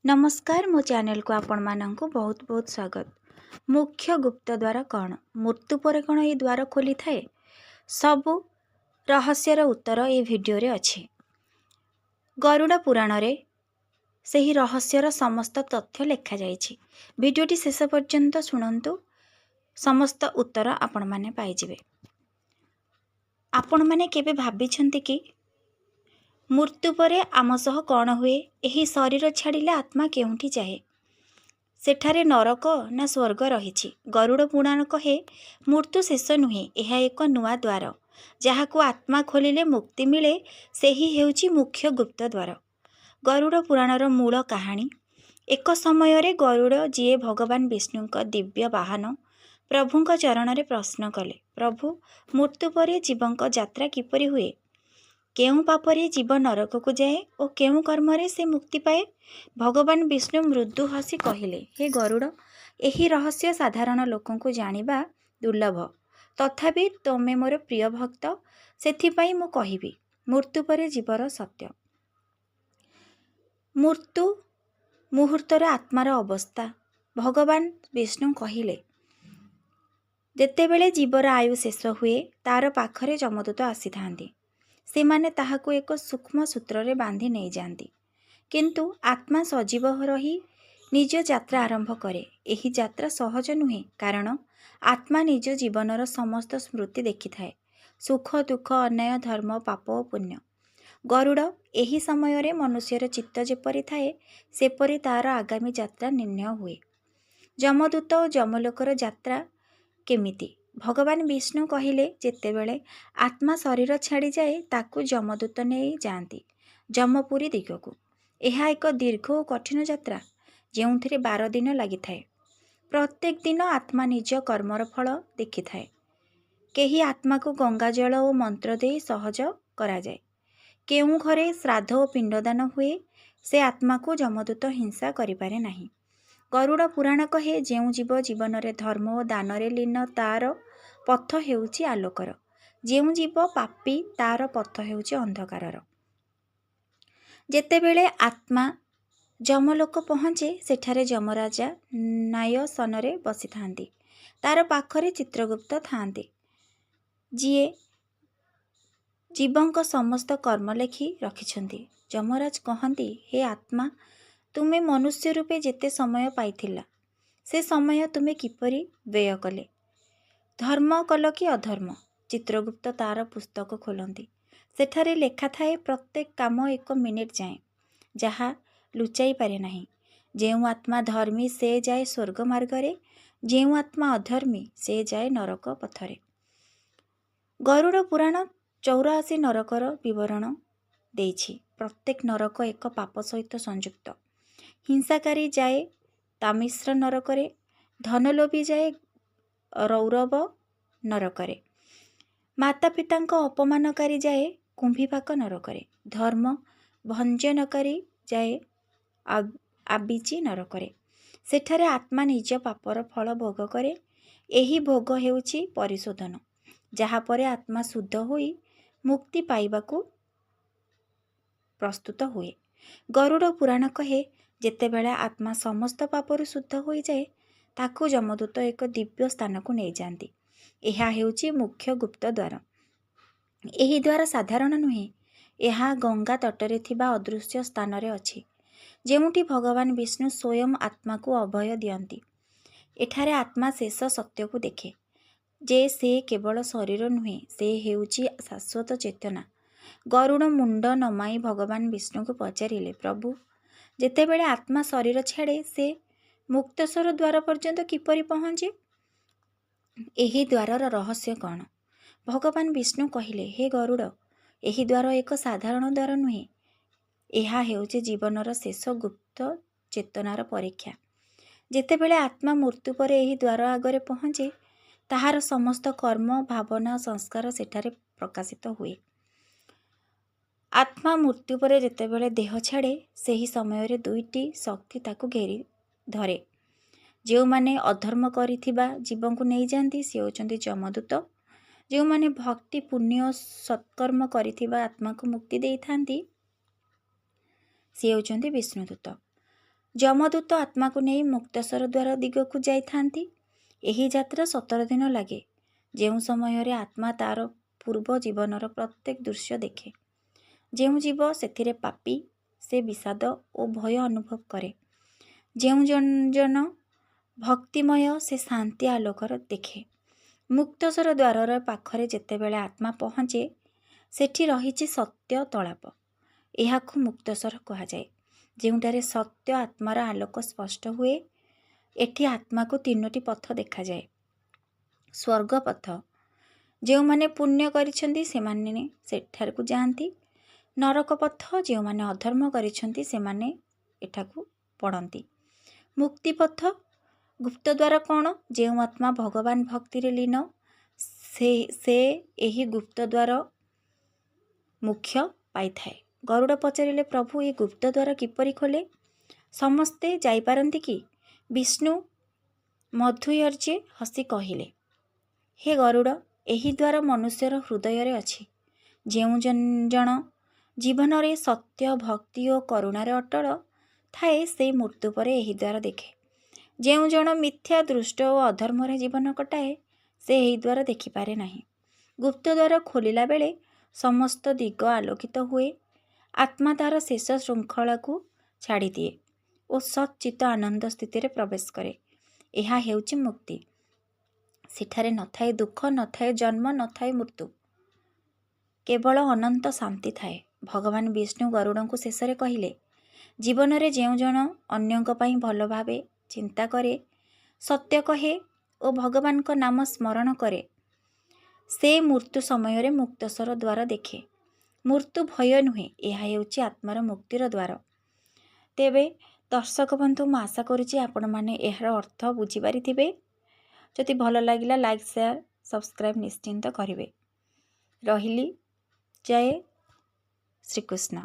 नमस्कार मो चैनल को आपण मानक बहुत बहुत स्वागत। मुख्य गुप्त द्वार कौन, मृत्यु पर कौन ये द्वार खोली थाए, सबु रहस्यर उत्तर ये वीडियो रे अच्छे। गरुड़ पुराण रे सही रहस्यर समस्त तथ्य लिखा जाइछि। वीडियोटी शेष पर्यंत शुणंतु, समस्त उत्तर आपण माने पाइजिबे। आपण माने केबे भाबिछंती कि मृत्यु परे आम सह कौन हुए, एही शरीर छाड़िले आत्मा केउंठी जाए, सेठारे नरक ना स्वर्ग रहिछि। गरुड़ पुराण कहे मृत्यु शेष नुहे, यह एक नुआ द्वार जहाकू आत्मा खोलिले मुक्ति मिले, सेही हेउछि मुख्य गुप्त द्वार। गरुड़ पुराणर मूल कहानी। एक समय रे गरुड़ जीए भगवान विष्णुंक दिव्य वाहन प्रभुंक चरण रे प्रश्न कले, प्रभु मृत्यु परे जीवंक यात्रा किपरि हुए, केउं पापरे जीव नरक को जाए और केउं कर्मरे से मुक्ति पाए। भगवान विष्णु मृदु हसी कहिले, हे गरुड़, एही रहस्य साधारण लोकों को जानिबा दुर्लभ, तथापि तमे मोर प्रिय भक्त, सेथिपाई मु कहिबी मृत्यु परे जीवर सत्य। मृत्यु मुहूर्तर आत्मार अवस्था। भगवान विष्णु कहिले, जेतेबेले जीवर आयु शेष हुए तार पाखरे जमदूत आसी थांती, से माने ताहाको एक सूक्ष्म सूत्र रे बांधी नहीं जाती, किंतु आत्मा सजीव रही निज यात्रा आरंभ करे। एही यात्रा सहज नुहे, कारण आत्मा निज जीवनर समस्त स्मृति देखि थाए, सुख दुख, अन्याय धर्म, पाप और पुण्य। गरुड़ एही समय रे मनुष्यर चित्त जेपरि थाए, सेपरि तार आगामी यात्रा निर्णय हुए। जमदूत और जमलोकर यात्रा केमिति। भगवान विष्णु कहिले, जेतेबेले आत्मा शरीर छाड़ी जाए ताकू जमदूत नहीं जाती जमपुरी दिगकू। यह एक दीर्घ और कठिन यात्रा, जेउथिरे 12 दिन लगी थाए। प्रत्येक दिन आत्मा निज कर्मर फल देखि थाए। केही आत्मा को गंगाजल और मंत्र दे सहज करा जाए। केउं घरे श्राद्ध और पिंडदान हुए, से आत्मा को जमदूत हिंसा करिपारे नाही। गरुड़ पुराण कहे, जेउ जीव जीवन रे धर्म और दान रे लीन तार पथ हेउछि आलोकर, जेउ जीव पापी तार पथ हेउछि अंधकारर। जेतेबेले आत्मा जमलोक पहुँचे, सेठारे जमराजा न्यायसनरे बसी थांती, तार पाखरे चित्रगुप्त थांते, जीए जीवंक समस्त कर्म लेखि रखिछंती। जमराज कहती, हे आत्मा, तुमे मनुष्य रूपे जेते समय पाइथिला, से समय तुमे किपरि व्यय कले, धर्म कल कि अधर्म। चित्रगुप्त तार पुस्तक खोलती, सेठारे लेखा थाए प्रत्येक काम 1 मिनिट जाए, जहा लुचाई पारे नाही। जेउ आत्मा धर्मी से जाए स्वर्ग मार्गरे, जेउ आत्मा अधर्मी से जाए नरक पथरे। गरुड़ पुराण 84 नरकर विवरण देइछि। प्रत्येक नरक एक पाप सहित संयुक्त। हिंसाकारी जाए तामिश्र नरकरे, धनलोभी जाए रौरव नरकरे, माता पितांक अपमानकारी जाए कुंभीपाक नरकरे, धर्म भंजनकारी जाए आबिची नरकरे। सेठारे आत्मा निज पापर फल भोग करे। एही भोग हेउछि परिशोधन, जहा परे आत्मा शुद्ध होई मुक्ति पाइबाकू प्रस्तुत हुए। गरुड़ पुराण कहे, जेतेबेले आत्मा समस्त पापरु शुद्ध हो जाए, ताकू जमदूत एक दिव्य स्थान को नहीं जाती। यह हेउछि मुख्य गुप्त द्वार। एही द्वार साधारण नुहे, यह गंगा तटरे थिबा अदृश्य स्थान रे अछि, जेउठी भगवान विष्णु स्वयं आत्मा को अभय दियंती। एठारे आत्मा शेष सत्य को देखे, जे से केवल शरीर नुहे, से हेउछि शाश्वत चेतना। गरुड़ मुंड नमाई भगवान विष्णु को पचारिले, प्रभु जेतेबेले आत्मा शरीर छाड़े, से मुक्तेश्वर द्वार पर्यंत किपरि पहुँचे, एही द्वारर रहस्य कौन। भगवान विष्णु कहिले, हे गरुड़, एही द्वार एक साधारण द्वार नुहे, यह हेउछि जीवनर शेष गुप्त चेतनार परीक्षा। जेतेबेले आत्मा मृत्यु पर एही द्वार आगरे पहुँचे, ताहार समस्त कर्म भावना संस्कार सेठारे प्रकाशित हुए। आत्मा मृत्यु पर जेतेबेले देह छाड़े, सेही समय रे 2टी शक्ति ताकू घेरी धरे। जो माने अधर्म करिथिबा जीवन को नहीं जाती, से होचंती जमदूत। जो माने भक्ति पुण्य सत्कर्म करिथिबा आत्मा को मुक्ति देई थांती, से होचंती विष्णुदूत। ଯମଦୂତ ଆତ୍ମାକୁ ନେଇ ମୁକ୍ତେଶ୍ୱର ଦ୍ୱାର ଦିଗକୁ ଯାଇଥାନ୍ତି। ଏହି ଯାତ୍ରା 17 ଦିନ ଲାଗେ, ଯେଉଁ ସମୟରେ ଆତ୍ମା ତାର ପୂର୍ବ ଜୀବନର ପ୍ରତ୍ୟେକ ଦୃଶ୍ୟ ଦେଖେ। ଯେଉଁ ଜୀବ ସେଥିରେ ପାପୀ, ସେ ବିଷାଦ ଓ ଭୟ ଅନୁଭବ କରେ। ଯେଉଁ ଜନ ଭକ୍ତିମୟ, ସେ ଶାନ୍ତି ଆଲୋକର ଦେଖେ। ମୁକ୍ତେଶ୍ୱର ଦ୍ୱାରର ପାଖରେ ଯେତେବେଳେ ଆତ୍ମା ପହଞ୍ଚେ, ସେଠି ରହିଛି ସତ୍ୟ ତଳାପ। ଏହାକୁ ମୁକ୍ତେଶ୍ୱର କୁହାଯାଏ, ଯେଉଁଠାରେ ସତ୍ୟ ଆତ୍ମାର ଆଲୋକ ସ୍ପଷ୍ଟ ହୁଏ। ଏଠି ଆତ୍ମାକୁ 3ଟି ପଥ ଦେଖାଯାଏ। ସ୍ୱର୍ଗ ପଥ, ଯେଉଁମାନେ ପୁଣ୍ୟ କରିଛନ୍ତି ସେମାନେ ସେଠାକୁ ଯାଆନ୍ତି। ନରକ ପଥ, ଯେଉଁମାନେ ଅଧର୍ମ କରିଛନ୍ତି ସେମାନେ ଏଠାକୁ ପଡ଼ନ୍ତି। ମୁକ୍ତି ପଥ, ଗୁପ୍ତଦ୍ୱାର କ'ଣ? ଯେଉଁ ଆତ୍ମା ଭଗବାନ ଭକ୍ତିରେ ଲୀନ, ସେ ଏହି ଗୁପ୍ତଦ୍ୱାର ମୁଖ୍ୟ ପାଇଥାଏ। ଗରୁଡ଼ ପଚାରିଲେ, ପ୍ରଭୁ, ଏ ଗୁପ୍ତଦ୍ୱାର କିପରି ଖୋଲେ? ସମସ୍ତେ ଯାଇପାରନ୍ତି କି? ବିଷ୍ଣୁ ମଧୁୟର୍ଜେ ହସି କହିଲେ, ହେ ଗରୁଡ଼, ଏହି ଦ୍ୱାର ମନୁଷ୍ୟର ହୃଦୟରେ ଅଛି। ଯେଉଁ ଜଣ ଜୀବନରେ ସତ୍ୟ, ଭକ୍ତି ଓ କରୁଣାରେ ଅଟଳ ଥାଏ, ସେ ମୃତ୍ୟୁ ପରେ ଏହି ଦ୍ୱାର ଦେଖେ। ଯେଉଁ ଜଣ ମିଥ୍ୟା, ଦୃଷ୍ଟ ଓ ଅଧର୍ମରେ ଜୀବନ କଟାଏ, ସେ ଏହି ଦ୍ୱାର ଦେଖିପାରେ ନାହିଁ। ଗୁପ୍ତଦ୍ୱାର ଖୋଲିଲା ବେଳେ ସମସ୍ତ ଦିଗ ଆଲୋକିତ ହୁଏ। ଆତ୍ମା ତାର ଶେଷ ଶୃଙ୍ଖଳାକୁ ଛାଡ଼ିଦିଏ ଓ ସଚ୍ଚିତ ଆନନ୍ଦ ସ୍ଥିତିରେ ପ୍ରବେଶ କରେ। ଏହା ହେଉଛି ମୁକ୍ତି। ସେଠାରେ ନଥାଏ ଦୁଃଖ, ନଥାଏ ଜନ୍ମ, ନଥାଏ ମୃତ୍ୟୁ, କେବଳ ଅନନ୍ତ ଶାନ୍ତି ଥାଏ। ଭଗବାନ ବିଷ୍ଣୁ ଗରୁଡ଼ଙ୍କୁ ଶେଷରେ କହିଲେ, ଜୀବନରେ ଯେଉଁ ଜଣ ଅନ୍ୟଙ୍କ ପାଇଁ ଭଲ ଭାବେ ଚିନ୍ତା କରେ, ସତ୍ୟ କହେ ଓ ଭଗବାନଙ୍କ ନାମ ସ୍ମରଣ କରେ, ସେ ମୃତ୍ୟୁ ସମୟରେ ମୁକ୍ତେଶ୍ୱର ଦ୍ୱାର ଦେଖେ। ମୃତ୍ୟୁ ଭୟ ନୁହେଁ, ଏହା ହେଉଛି ଆତ୍ମାର ମୁକ୍ତିର ଦ୍ୱାର। ତେବେ ଦର୍ଶକ ବନ୍ଧୁ, ମୁଁ ଆଶା କରୁଛି ଆପଣମାନେ ଏହାର ଅର୍ଥ ବୁଝିପାରିଥିବେ। ଯଦି ଭଲ ଲାଗିଲା ଲାଇକ୍, ସେୟାର, ସବସ୍କ୍ରାଇବ୍ ନିଶ୍ଚିନ୍ତ କରିବେ। ରହିଲି। ଜୟ ଶ୍ରୀକୃଷ୍ଣ।